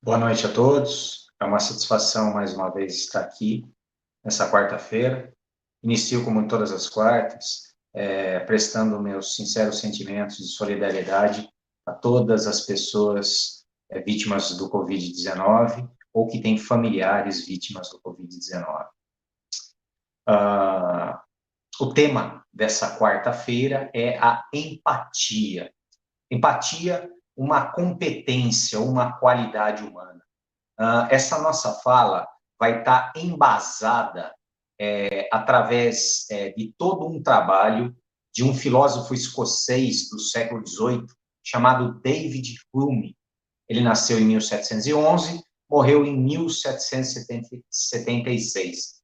Boa noite a todos. É uma satisfação mais uma vez estar aqui nessa quarta-feira. Inicio como todas as quartas, prestando meus sinceros sentimentos de solidariedade a todas as pessoas vítimas do Covid-19 ou que têm familiares vítimas do Covid-19. O tema dessa quarta-feira é a empatia. Empatia, uma competência, uma qualidade humana. Essa nossa fala vai estar embasada através de todo um trabalho de um filósofo escocês do século XVIII, chamado David Hume. Ele nasceu em 1711, morreu em 1776.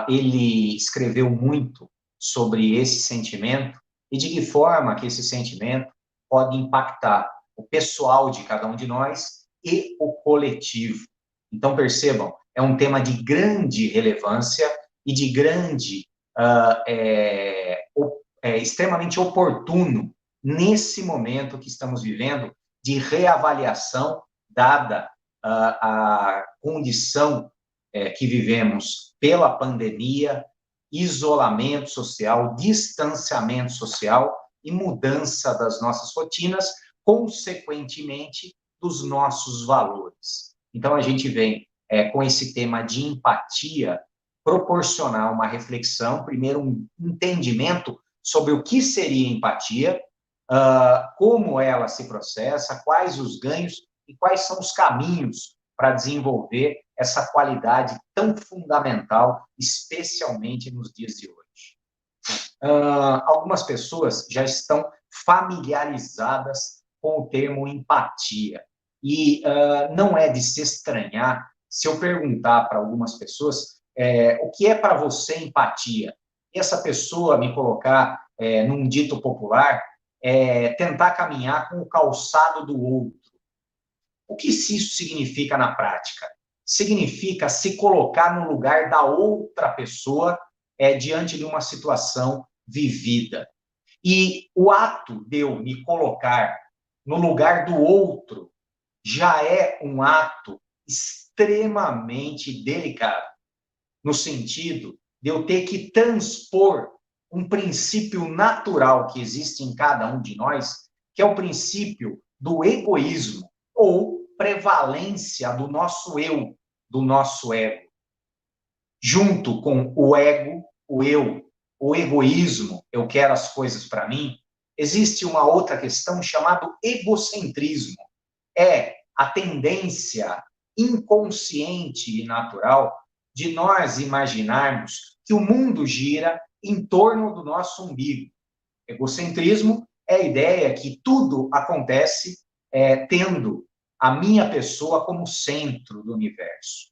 Ele escreveu muito sobre esse sentimento e de que forma que esse sentimento pode impactar o pessoal de cada um de nós e o coletivo. Então, percebam, é um tema de grande relevância e de grande, extremamente oportuno nesse momento que estamos vivendo de reavaliação, dada a condição que vivemos pela pandemia, isolamento social, distanciamento social e mudança das nossas rotinas, consequentemente, dos nossos valores. Então, a gente vem com esse tema de empatia proporcionar uma reflexão, primeiro um entendimento sobre o que seria empatia, como ela se processa, quais os ganhos e quais são os caminhos para desenvolver essa qualidade tão fundamental, especialmente nos dias de hoje. Algumas pessoas já estão familiarizadas com o termo empatia. E não é de se estranhar se eu perguntar para algumas pessoas o que é para você empatia. E essa pessoa me colocar num dito popular, tentar caminhar com o calçado do outro. O que isso significa na prática? Significa se colocar no lugar da outra pessoa diante de uma situação vivida. E o ato de eu me colocar no lugar do outro já é um ato extremamente delicado, no sentido de eu ter que transpor um princípio natural que existe em cada um de nós, que é o princípio do egoísmo, ou prevalência do nosso eu, do nosso ego. Junto com o ego, o eu, o egoísmo, eu quero as coisas para mim, existe uma outra questão chamada egocentrismo. É a tendência inconsciente e natural de nós imaginarmos que o mundo gira em torno do nosso umbigo. Egocentrismo é a ideia que tudo acontece tendo a minha pessoa como centro do universo.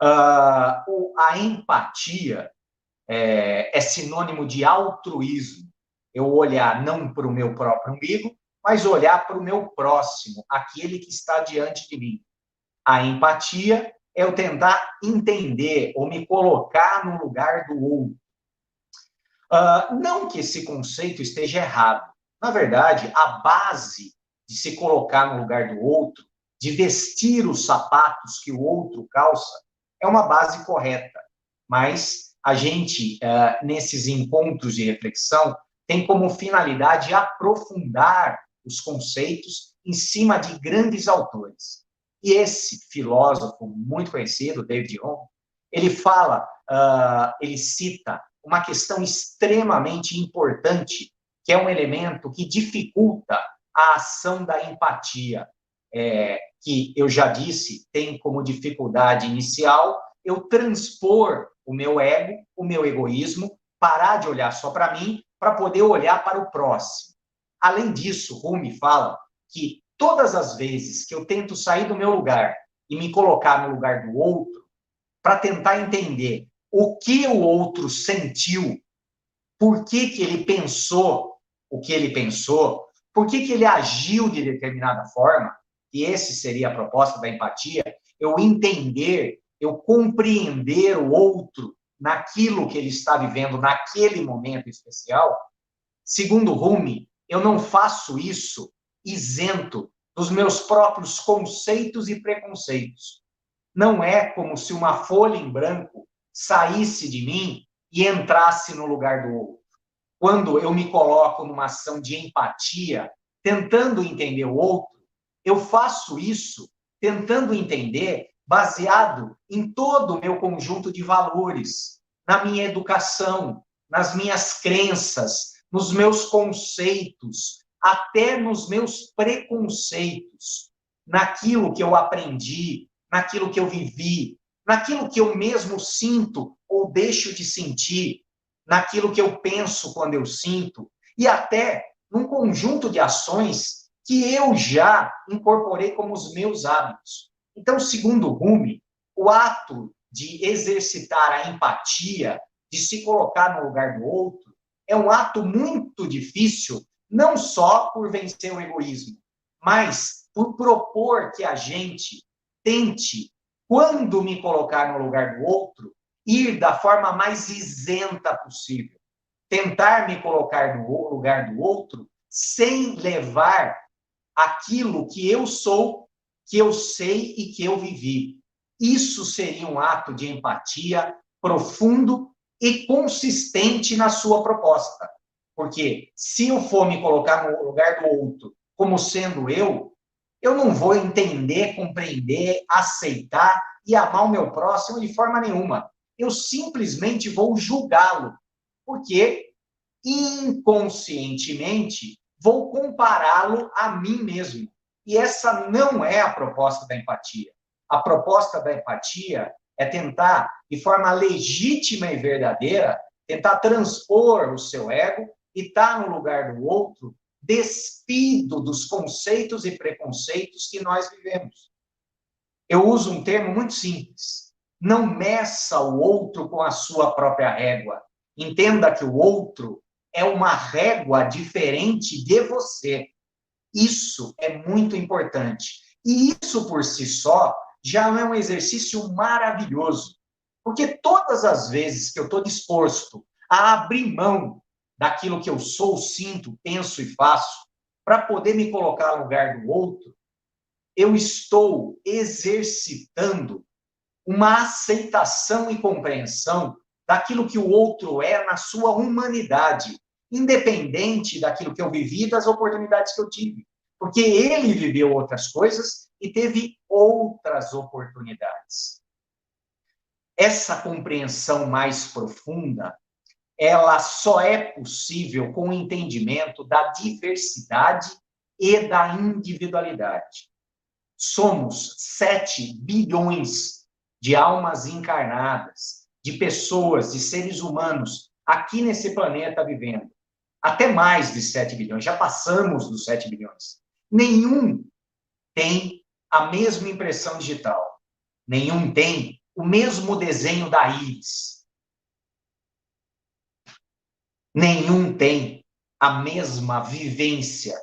A empatia é sinônimo de altruísmo. Eu olhar não para o meu próprio umbigo, mas olhar para o meu próximo, aquele que está diante de mim. A empatia é eu tentar entender ou me colocar no lugar do outro. Não que esse conceito esteja errado. Na verdade, a base de se colocar no lugar do outro, de vestir os sapatos que o outro calça, é uma base correta. Mas a gente, nesses encontros de reflexão, tem como finalidade aprofundar os conceitos em cima de grandes autores. E esse filósofo muito conhecido, David Hume, ele fala, ele cita uma questão extremamente importante, que é um elemento que dificulta a ação da empatia, que eu já disse, tem como dificuldade inicial eu transpor o meu ego, o meu egoísmo, parar de olhar só para mim, para poder olhar para o próximo. Além disso, Rumi fala que todas as vezes que eu tento sair do meu lugar e me colocar no lugar do outro, para tentar entender o que o outro sentiu, por que ele pensou o que ele pensou, por que ele agiu de determinada forma, e esse seria a proposta da empatia, eu entender, eu compreender o outro naquilo que ele está vivendo naquele momento especial. Segundo Rumi, eu não faço isso isento dos meus próprios conceitos e preconceitos. Não é como se uma folha em branco saísse de mim e entrasse no lugar do outro. Quando eu me coloco numa ação de empatia, tentando entender o outro, eu faço isso tentando entender baseado em todo o meu conjunto de valores, na minha educação, nas minhas crenças, nos meus conceitos, até nos meus preconceitos, naquilo que eu aprendi, naquilo que eu vivi, naquilo que eu mesmo sinto ou deixo de sentir, naquilo que eu penso quando eu sinto, e até num conjunto de ações que eu já incorporei como os meus hábitos. Então, segundo Rumi, o ato de exercitar a empatia, de se colocar no lugar do outro, é um ato muito difícil, não só por vencer o egoísmo, mas por propor que a gente tente, quando me colocar no lugar do outro, ir da forma mais isenta possível. Tentar me colocar no lugar do outro sem levar aquilo que eu sou, que eu sei e que eu vivi. Isso seria um ato de empatia profundo e consistente na sua proposta. Porque se eu for me colocar no lugar do outro como sendo eu não vou entender, compreender, aceitar e amar o meu próximo de forma nenhuma. Eu simplesmente vou julgá-lo, porque inconscientemente vou compará-lo a mim mesmo. E essa não é a proposta da empatia. A proposta da empatia é tentar, de forma legítima e verdadeira, tentar transpor o seu ego e estar no lugar do outro, despido dos conceitos e preconceitos que nós vivemos. Eu uso um termo muito simples. Não meça o outro com a sua própria régua. Entenda que o outro é uma régua diferente de você. Isso é muito importante. E isso, por si só, já é um exercício maravilhoso. Porque todas as vezes que eu estou disposto a abrir mão daquilo que eu sou, sinto, penso e faço, para poder me colocar no lugar do outro, eu estou exercitando uma aceitação e compreensão daquilo que o outro é na sua humanidade, independente daquilo que eu vivi, das oportunidades que eu tive. Porque ele viveu outras coisas e teve outras oportunidades. Essa compreensão mais profunda, ela só é possível com o entendimento da diversidade e da individualidade. Somos 7 bilhões de almas encarnadas, de pessoas, de seres humanos, aqui nesse planeta vivendo. Até mais de 7 bilhões, já passamos dos 7 bilhões. Nenhum tem a mesma impressão digital. Nenhum tem o mesmo desenho da íris. Nenhum tem a mesma vivência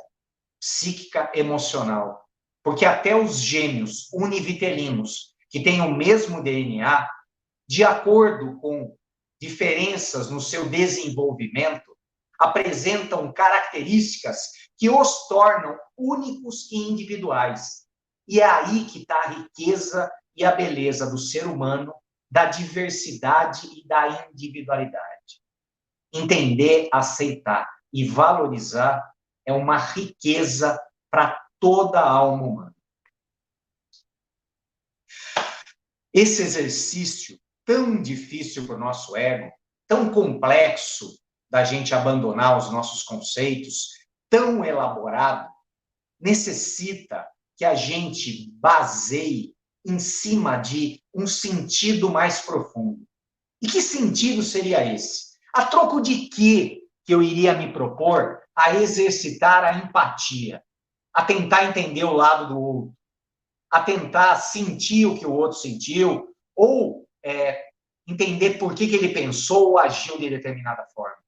psíquica emocional. Porque até os gêmeos univitelinos, que têm o mesmo DNA, de acordo com diferenças no seu desenvolvimento, apresentam características que os tornam únicos e individuais. E é aí que está a riqueza e a beleza do ser humano, da diversidade e da individualidade. Entender, aceitar e valorizar é uma riqueza para toda a alma humana. Esse exercício tão difícil para o nosso ego, tão complexo da gente abandonar os nossos conceitos, tão elaborado, necessita que a gente baseie em cima de um sentido mais profundo. E que sentido seria esse? A troco de que eu iria me propor a exercitar a empatia, a tentar entender o lado do outro, a tentar sentir o que o outro sentiu, ou entender por que ele pensou ou agiu de determinada forma.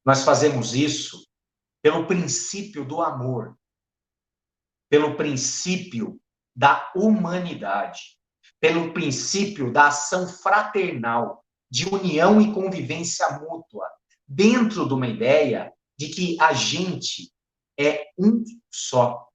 Nós fazemos isso pelo princípio do amor, pelo princípio da humanidade, pelo princípio da ação fraternal, de união e convivência mútua, dentro de uma ideia de que a gente é um só.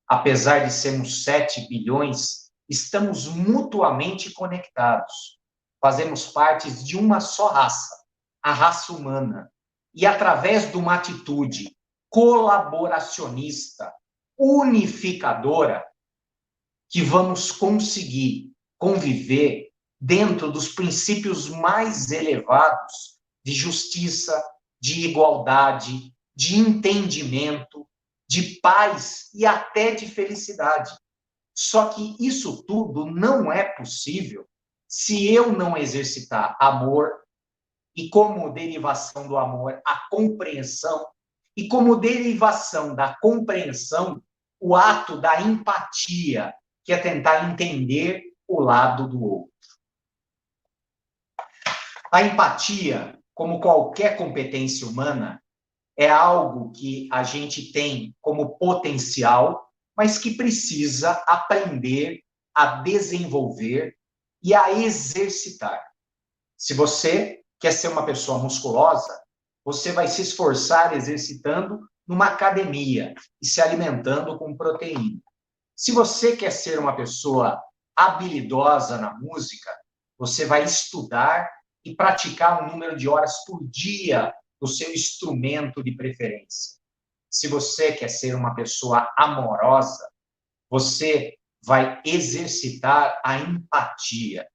apesar de sermos 7 bilhões, estamos mutuamente conectados. Fazemos parte de uma só raça, a raça humana. E através de uma atitude colaboracionista, unificadora, que vamos conseguir conviver dentro dos princípios mais elevados de justiça, de igualdade, de entendimento, de paz e até de felicidade. Só que isso tudo não é possível se eu não exercitar amor e, como derivação do amor, a compreensão, e como derivação da compreensão, o ato da empatia, que é tentar entender o lado do outro. A empatia, como qualquer competência humana, é algo que a gente tem como potencial, mas que precisa aprender a desenvolver e a exercitar. Se você quer ser uma pessoa musculosa, você vai se esforçar exercitando numa academia e se alimentando com proteína. Se você quer ser uma pessoa habilidosa na música, você vai estudar e praticar um número de horas por dia do seu instrumento de preferência. Se você quer ser uma pessoa amorosa, você vai exercitar a empatia,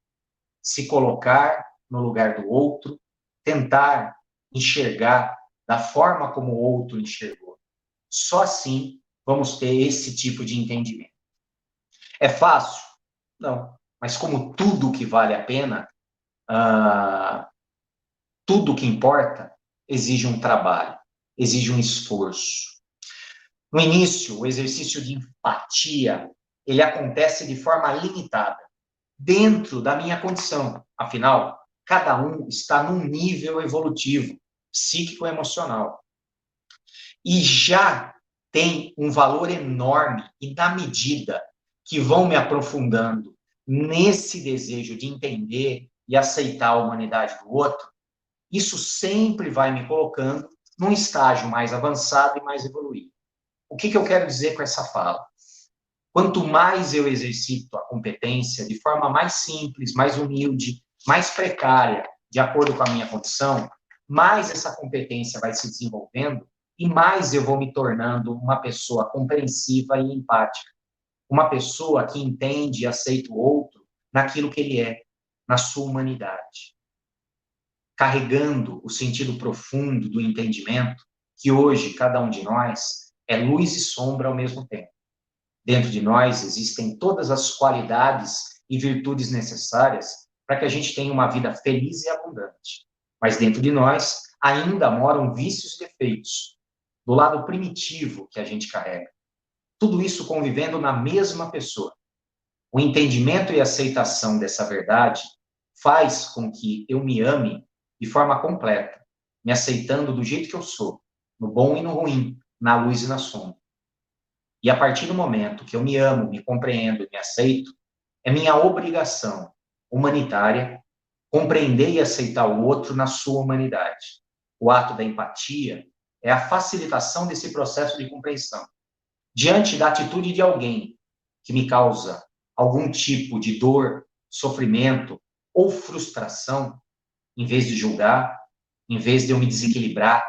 se colocar no lugar do outro, tentar enxergar da forma como o outro enxergou. Só assim vamos ter esse tipo de entendimento. É fácil? Não. Mas como tudo que vale a pena, tudo que importa, exige um trabalho, exige um esforço. No início, o exercício de empatia, ele acontece de forma limitada, dentro da minha condição. Afinal, cada um está num nível evolutivo, psíquico-emocional. E já tem um valor enorme e na medida que vão me aprofundando nesse desejo de entender e aceitar a humanidade do outro, isso sempre vai me colocando num estágio mais avançado e mais evoluído. O que eu quero dizer com essa fala? Quanto mais eu exercito a competência de forma mais simples, mais humilde, mais precária, de acordo com a minha condição, mais essa competência vai se desenvolvendo e mais eu vou me tornando uma pessoa compreensiva e empática. Uma pessoa que entende e aceita o outro naquilo que ele é, na sua humanidade. Carregando o sentido profundo do entendimento que hoje cada um de nós é luz e sombra ao mesmo tempo. Dentro de nós existem todas as qualidades e virtudes necessárias para que a gente tenha uma vida feliz e abundante. Mas dentro de nós ainda moram vícios e defeitos, do lado primitivo que a gente carrega. Tudo isso convivendo na mesma pessoa. O entendimento e aceitação dessa verdade faz com que eu me ame de forma completa, me aceitando do jeito que eu sou, no bom e no ruim, na luz e na sombra. E a partir do momento que eu me amo, me compreendo, me aceito, é minha obrigação humanitária compreender e aceitar o outro na sua humanidade. O ato da empatia é a facilitação desse processo de compreensão. Diante da atitude de alguém que me causa algum tipo de dor, sofrimento ou frustração, em vez de julgar, em vez de eu me desequilibrar,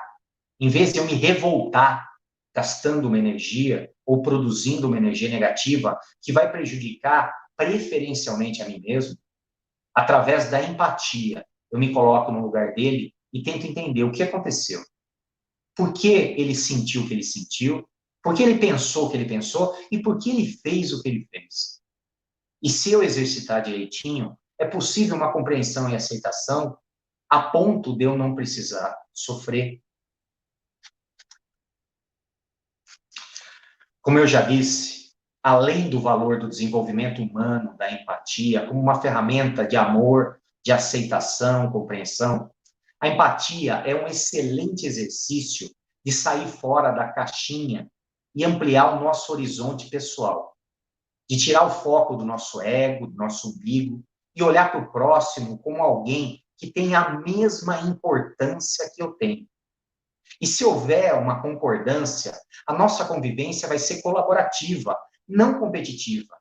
em vez de eu me revoltar, gastando uma energia ou produzindo uma energia negativa que vai prejudicar preferencialmente a mim mesmo, através da empatia, eu me coloco no lugar dele e tento entender o que aconteceu. Por que ele sentiu o que ele sentiu, por que ele pensou o que ele pensou e por que ele fez o que ele fez. E se eu exercitar direitinho, é possível uma compreensão e aceitação a ponto de eu não precisar sofrer. Como eu já disse, além do valor do desenvolvimento humano, da empatia, como uma ferramenta de amor, de aceitação, compreensão, a empatia é um excelente exercício de sair fora da caixinha e ampliar o nosso horizonte pessoal, de tirar o foco do nosso ego, do nosso umbigo e olhar para o próximo como alguém que tem a mesma importância que eu tenho. E se houver uma concordância, a nossa convivência vai ser colaborativa, não competitiva,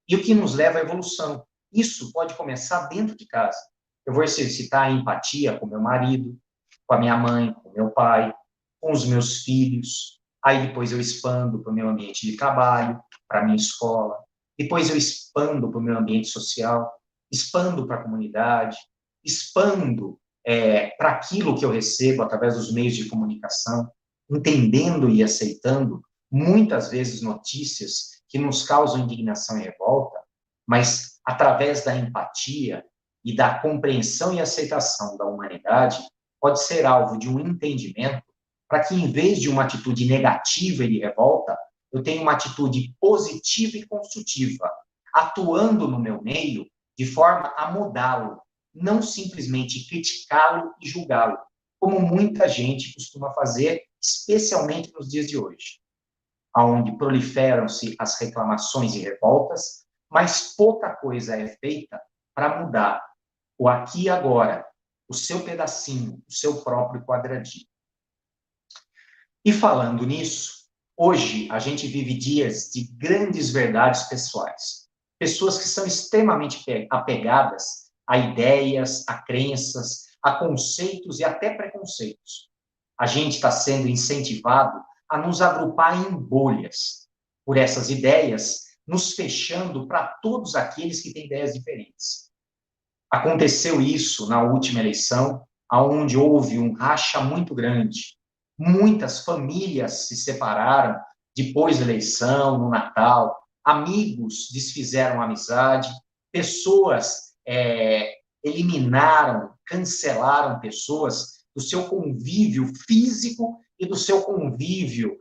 e o que nos leva à evolução. Isso pode começar dentro de casa. Eu vou exercitar a empatia com meu marido, com a minha mãe, com meu pai, com os meus filhos. Aí depois eu expando para o meu ambiente de trabalho, para a minha escola. Depois eu expando para o meu ambiente social, expando para a comunidade, expando para aquilo que eu recebo através dos meios de comunicação, entendendo e aceitando muitas vezes notícias que nos causam indignação e revolta, mas através da empatia e da compreensão e aceitação da humanidade, pode ser alvo de um entendimento para que, em vez de uma atitude negativa e de revolta, eu tenha uma atitude positiva e construtiva, atuando no meu meio de forma a mudá-lo, não simplesmente criticá-lo e julgá-lo, como muita gente costuma fazer, especialmente nos dias de hoje, onde proliferam-se as reclamações e revoltas, mas pouca coisa é feita para mudar o aqui e agora, o seu pedacinho, o seu próprio quadradinho. E falando nisso, hoje a gente vive dias de grandes verdades pessoais. Pessoas que são extremamente apegadas a ideias, a crenças, a conceitos e até preconceitos. A gente está sendo incentivado a nos agrupar em bolhas por essas ideias, nos fechando para todos aqueles que têm ideias diferentes. Aconteceu isso na última eleição, onde houve um racha muito grande. Muitas famílias se separaram depois da eleição, no Natal. Amigos desfizeram a amizade. Pessoas eliminaram, cancelaram pessoas do seu convívio físico e do seu convívio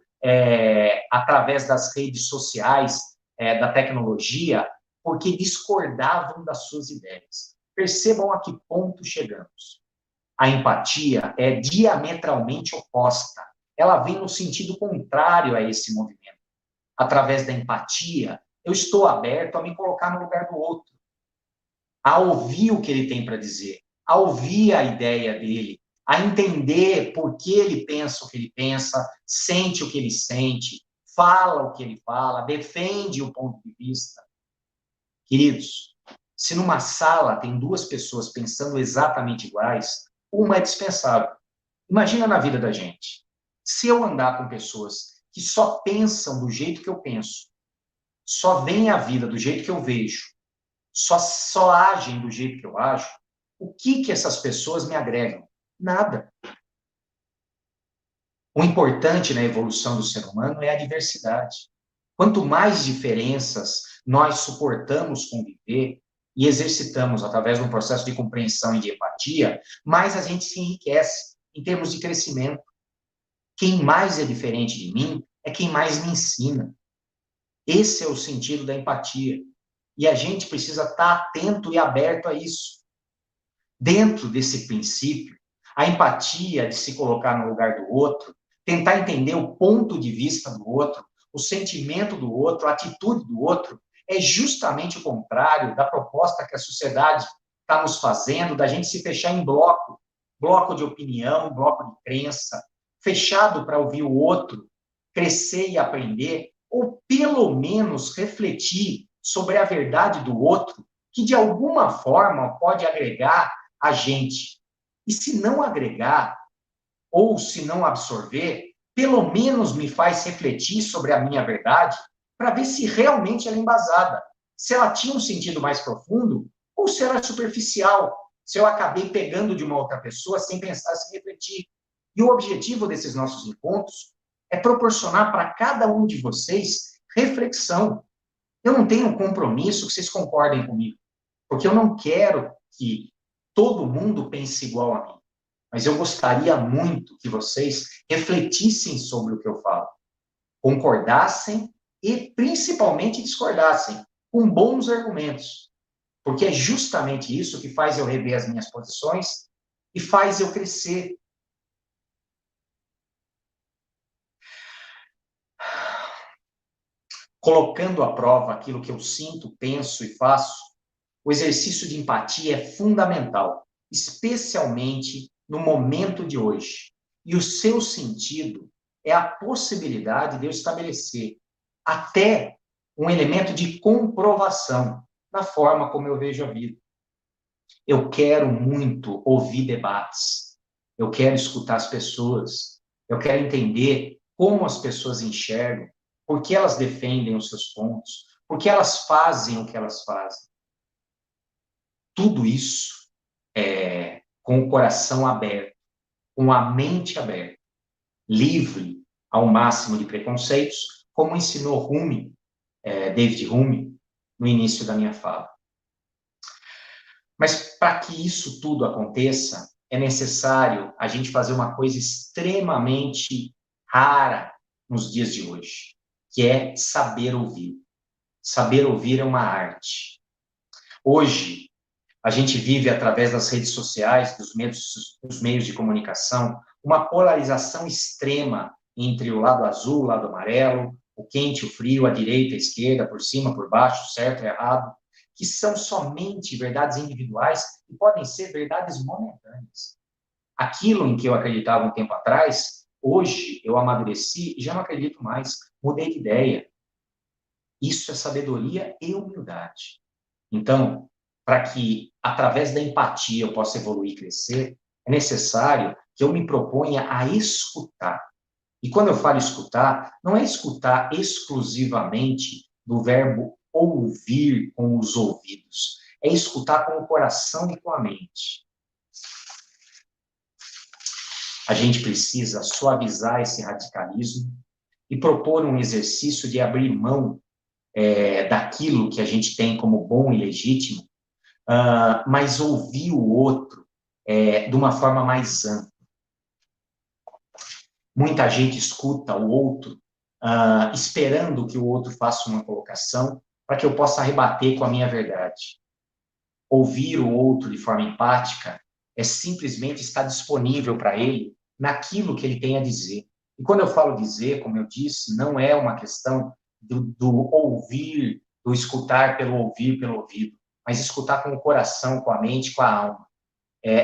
através das redes sociais, da tecnologia, porque discordavam das suas ideias. Percebam a que ponto chegamos. A empatia é diametralmente oposta. Ela vem no sentido contrário a esse movimento. Através da empatia, eu estou aberto a me colocar no lugar do outro, a ouvir o que ele tem para dizer, a ouvir a ideia dele, a entender por que ele pensa o que ele pensa, sente o que ele sente, fala o que ele fala, defende o ponto de vista. Queridos, se numa sala tem duas pessoas pensando exatamente iguais, uma é dispensável. Imagina na vida da gente. Se eu andar com pessoas que só pensam do jeito que eu penso, só veem a vida do jeito que eu vejo, só agem do jeito que eu ajo, o que essas pessoas me agregam? Nada. O importante na evolução do ser humano é a diversidade. Quanto mais diferenças nós suportamos conviver e exercitamos através de um processo de compreensão e de empatia, mais a gente se enriquece em termos de crescimento. Quem mais é diferente de mim é quem mais me ensina. Esse é o sentido da empatia. E a gente precisa estar atento e aberto a isso. Dentro desse princípio, a empatia de se colocar no lugar do outro, tentar entender o ponto de vista do outro, o sentimento do outro, a atitude do outro, é justamente o contrário da proposta que a sociedade está nos fazendo, da gente se fechar em bloco, bloco de opinião, bloco de crença, fechado para ouvir o outro, crescer e aprender, ou pelo menos refletir sobre a verdade do outro, que de alguma forma pode agregar a gente. E se não agregar, ou se não absorver, pelo menos me faz refletir sobre a minha verdade para ver se realmente ela é embasada, se ela tinha um sentido mais profundo ou se ela é superficial, se eu acabei pegando de uma outra pessoa sem pensar, sem refletir. E o objetivo desses nossos encontros é proporcionar para cada um de vocês reflexão. Eu não tenho um compromisso que vocês concordem comigo, porque eu não quero que todo mundo pense igual a mim. Mas eu gostaria muito que vocês refletissem sobre o que eu falo, concordassem e, principalmente, discordassem, com bons argumentos. Porque é justamente isso que faz eu rever as minhas posições e faz eu crescer. Colocando à prova aquilo que eu sinto, penso e faço, o exercício de empatia é fundamental, especialmente no momento de hoje. E o seu sentido é a possibilidade de eu estabelecer até um elemento de comprovação na forma como eu vejo a vida. Eu quero muito ouvir debates, eu quero escutar as pessoas, eu quero entender como as pessoas enxergam, por que elas defendem os seus pontos, por que elas fazem o que elas fazem. Tudo isso com o coração aberto, com a mente aberta, livre ao máximo de preconceitos, como ensinou David Hume, no início da minha fala. Mas para que isso tudo aconteça, é necessário a gente fazer uma coisa extremamente rara nos dias de hoje, que é saber ouvir. Saber ouvir é uma arte. Hoje, a gente vive, através das redes sociais, dos meios de comunicação, uma polarização extrema entre o lado azul, o lado amarelo, o quente, o frio, a direita, a esquerda, por cima, por baixo, certo e errado, que são somente verdades individuais e podem ser verdades momentâneas. Aquilo em que eu acreditava um tempo atrás, hoje eu amadureci e já não acredito mais, mudei de ideia. Isso é sabedoria e humildade. Então, para que, através da empatia, eu possa evoluir e crescer, é necessário que eu me proponha a escutar. E quando eu falo escutar, não é escutar exclusivamente do verbo ouvir com os ouvidos. É escutar com o coração e com a mente. A gente precisa suavizar esse radicalismo e propor um exercício de abrir mão daquilo que a gente tem como bom e legítimo, mas ouvir o outro de uma forma mais ampla. Muita gente escuta o outro esperando que o outro faça uma colocação para que eu possa rebater com a minha verdade. Ouvir o outro de forma empática é simplesmente estar disponível para ele naquilo que ele tem a dizer. E quando eu falo dizer, como eu disse, não é uma questão do ouvir, do escutar pelo ouvir, pelo ouvido, mas escutar com o coração, com a mente, com a alma.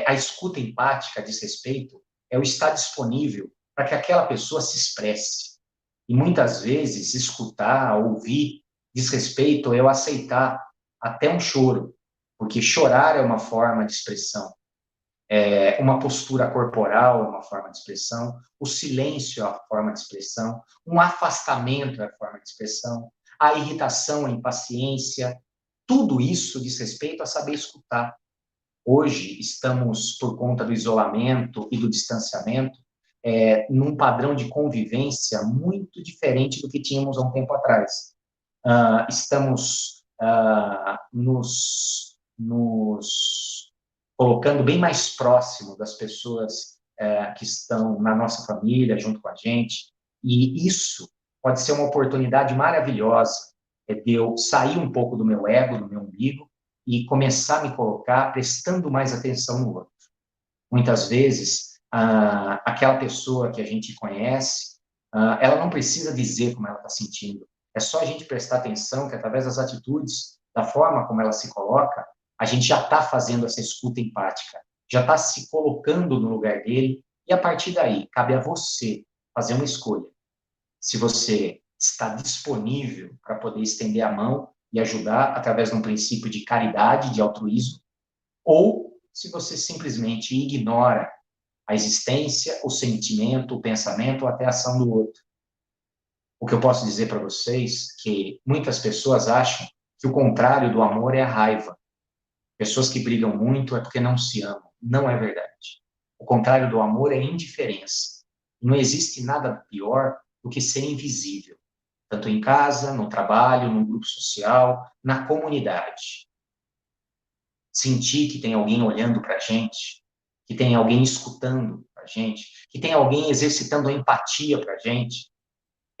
A escuta empática, diz respeito, é o estar disponível para que aquela pessoa se expresse. E muitas vezes, escutar, ouvir, diz respeito é eu aceitar até um choro, porque chorar é uma forma de expressão. Uma postura corporal é uma forma de expressão, o silêncio é uma forma de expressão, um afastamento é a forma de expressão, a irritação, a impaciência, tudo isso diz respeito a saber escutar. Hoje estamos, por conta do isolamento e do distanciamento, num padrão de convivência muito diferente do que tínhamos há um tempo atrás. Estamos nos colocando bem mais próximo das pessoas que estão na nossa família, junto com a gente, e isso pode ser uma oportunidade maravilhosa de eu sair um pouco do meu ego, do meu umbigo, e começar a me colocar prestando mais atenção no outro. Muitas vezes, aquela pessoa que a gente conhece, ela não precisa dizer como ela está sentindo. É só a gente prestar atenção que, através das atitudes, da forma como ela se coloca, a gente já está fazendo essa escuta empática, já está se colocando no lugar dele, e a partir daí, cabe a você fazer uma escolha. Se você está disponível para poder estender a mão e ajudar através de um princípio de caridade, de altruísmo, ou se você simplesmente ignora a existência, o sentimento, o pensamento ou até a ação do outro. O que eu posso dizer para vocês é que muitas pessoas acham que o contrário do amor é a raiva. Pessoas que brigam muito é porque não se amam. Não é verdade. O contrário do amor é indiferença. Não existe nada pior do que ser invisível, tanto em casa, no trabalho, no grupo social, na comunidade. Sentir que tem alguém olhando para a gente, que tem alguém escutando para a gente, que tem alguém exercitando a empatia para a gente,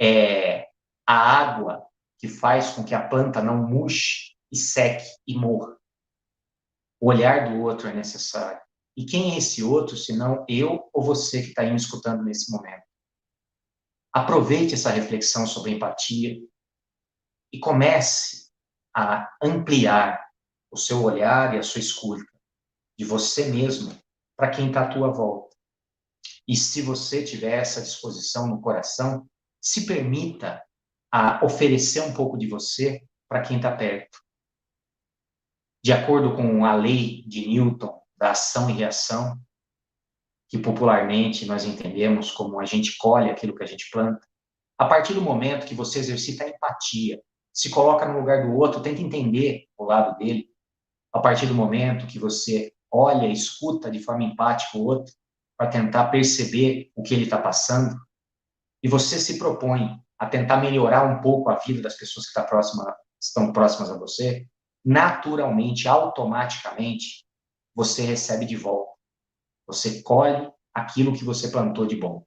é a água que faz com que a planta não murche e seque e morra. O olhar do outro é necessário. E quem é esse outro, senão eu ou você que está aí me escutando nesse momento? Aproveite essa reflexão sobre empatia e comece a ampliar o seu olhar e a sua escuta de você mesmo para quem está à tua volta. E se você tiver essa disposição no coração, se permita a oferecer um pouco de você para quem está perto. De acordo com a lei de Newton, da ação e reação, que popularmente nós entendemos como a gente colhe aquilo que a gente planta, a partir do momento que você exercita a empatia, se coloca no lugar do outro, tenta entender o lado dele, a partir do momento que você olha e escuta de forma empática o outro, para tentar perceber o que ele está passando, e você se propõe a tentar melhorar um pouco a vida das pessoas que estão próximas a você, naturalmente, automaticamente, você recebe de volta. Você colhe aquilo que você plantou de bom.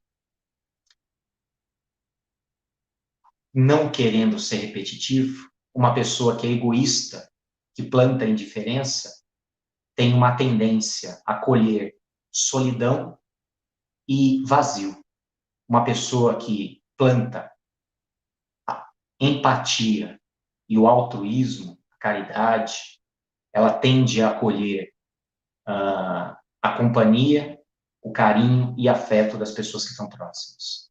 Não querendo ser repetitivo, uma pessoa que é egoísta, que planta indiferença, tem uma tendência a colher solidão e vazio. Uma pessoa que planta a empatia e o altruísmo, a caridade, ela tende a colher a companhia, o carinho e afeto das pessoas que estão próximas.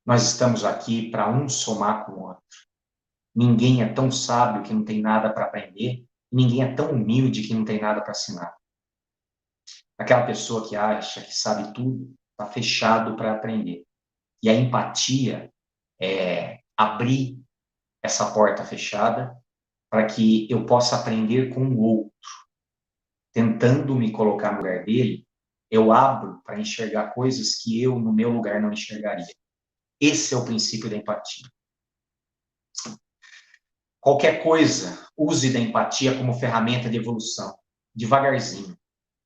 Nós estamos aqui para um somar com o outro. Ninguém é tão sábio que não tem nada para aprender, e ninguém é tão humilde que não tem nada para ensinar. Aquela pessoa que acha que sabe tudo, está fechado para aprender. E a empatia é abrir essa porta fechada para que eu possa aprender com o outro. Tentando me colocar no lugar dele, eu abro para enxergar coisas que eu, no meu lugar, não enxergaria. Esse é o princípio da empatia. Qualquer coisa, use da empatia como ferramenta de evolução, devagarzinho,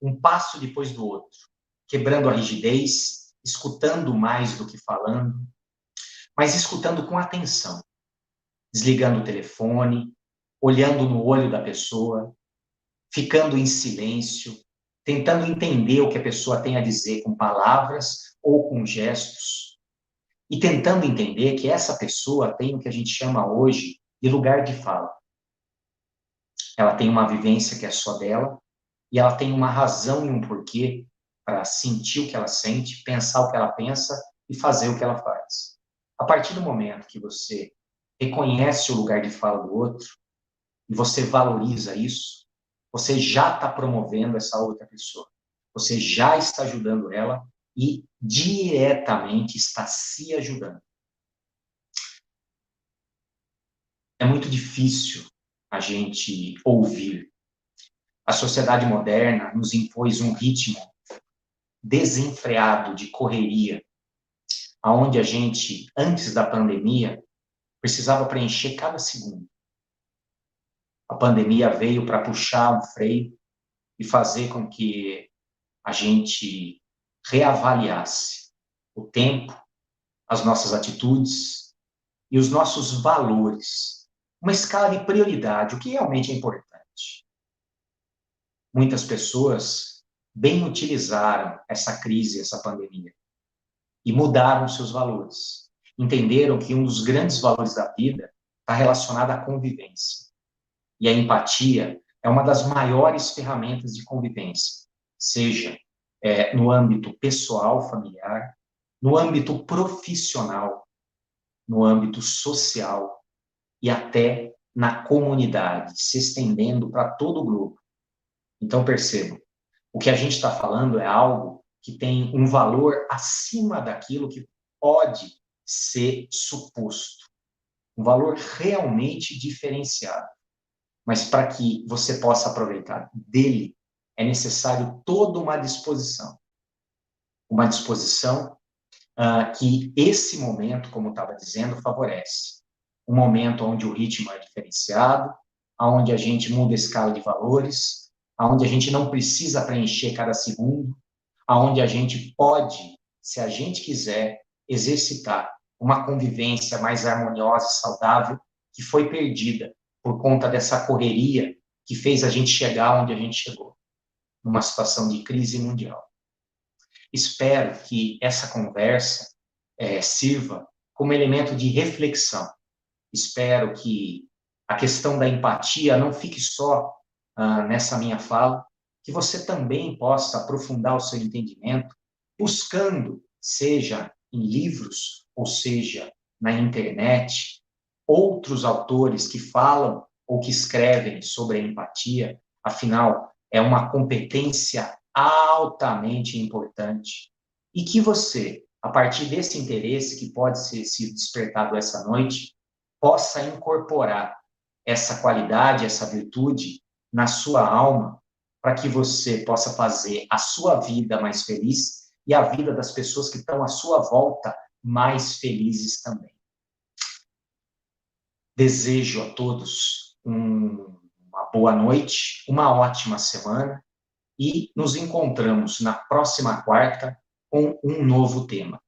um passo depois do outro, quebrando a rigidez, escutando mais do que falando, mas escutando com atenção, desligando o telefone, olhando no olho da pessoa, ficando em silêncio, tentando entender o que a pessoa tem a dizer com palavras ou com gestos, e tentando entender que essa pessoa tem o que a gente chama hoje de lugar de fala. Ela tem uma vivência que é só dela, e ela tem uma razão e um porquê para sentir o que ela sente, pensar o que ela pensa e fazer o que ela faz. A partir do momento que você reconhece o lugar de fala do outro e você valoriza isso, você já está promovendo essa outra pessoa. Você já está ajudando ela e diretamente está se ajudando. É muito difícil a gente ouvir. A sociedade moderna nos impôs um ritmo desenfreado de correria, aonde a gente, antes da pandemia, precisava preencher cada segundo. A pandemia veio para puxar um freio e fazer com que a gente reavaliasse o tempo, as nossas atitudes e os nossos valores. Uma escala de prioridade, o que realmente é importante. Muitas pessoas bem utilizaram essa crise, essa pandemia, e mudaram seus valores. Entenderam que um dos grandes valores da vida está relacionado à convivência. E a empatia é uma das maiores ferramentas de convivência, seja no âmbito pessoal, familiar, no âmbito profissional, no âmbito social e até na comunidade, se estendendo para todo o globo. Então, percebam, o que a gente está falando é algo que tem um valor acima daquilo que pode ser suposto. Um valor realmente diferenciado. Mas para que você possa aproveitar dele, é necessário toda uma disposição. Uma disposição que esse momento, como eu estava dizendo, favorece. Um momento onde o ritmo é diferenciado, onde a gente muda a escala de valores, onde a gente não precisa preencher cada segundo, onde a gente pode, se a gente quiser, exercitar uma convivência mais harmoniosa e saudável que foi perdida por conta dessa correria que fez a gente chegar onde a gente chegou, numa situação de crise mundial. Espero que essa conversa sirva como elemento de reflexão. Espero que a questão da empatia não fique só nessa minha fala, que você também possa aprofundar o seu entendimento buscando, seja em livros, ou seja, na internet, outros autores que falam ou que escrevem sobre a empatia, afinal, é uma competência altamente importante. E que você, a partir desse interesse que pode ser sido despertado essa noite, possa incorporar essa qualidade, essa virtude na sua alma, para que você possa fazer a sua vida mais feliz e a vida das pessoas que estão à sua volta mais felizes também. Desejo a todos uma boa noite, uma ótima semana e nos encontramos na próxima quarta com um novo tema.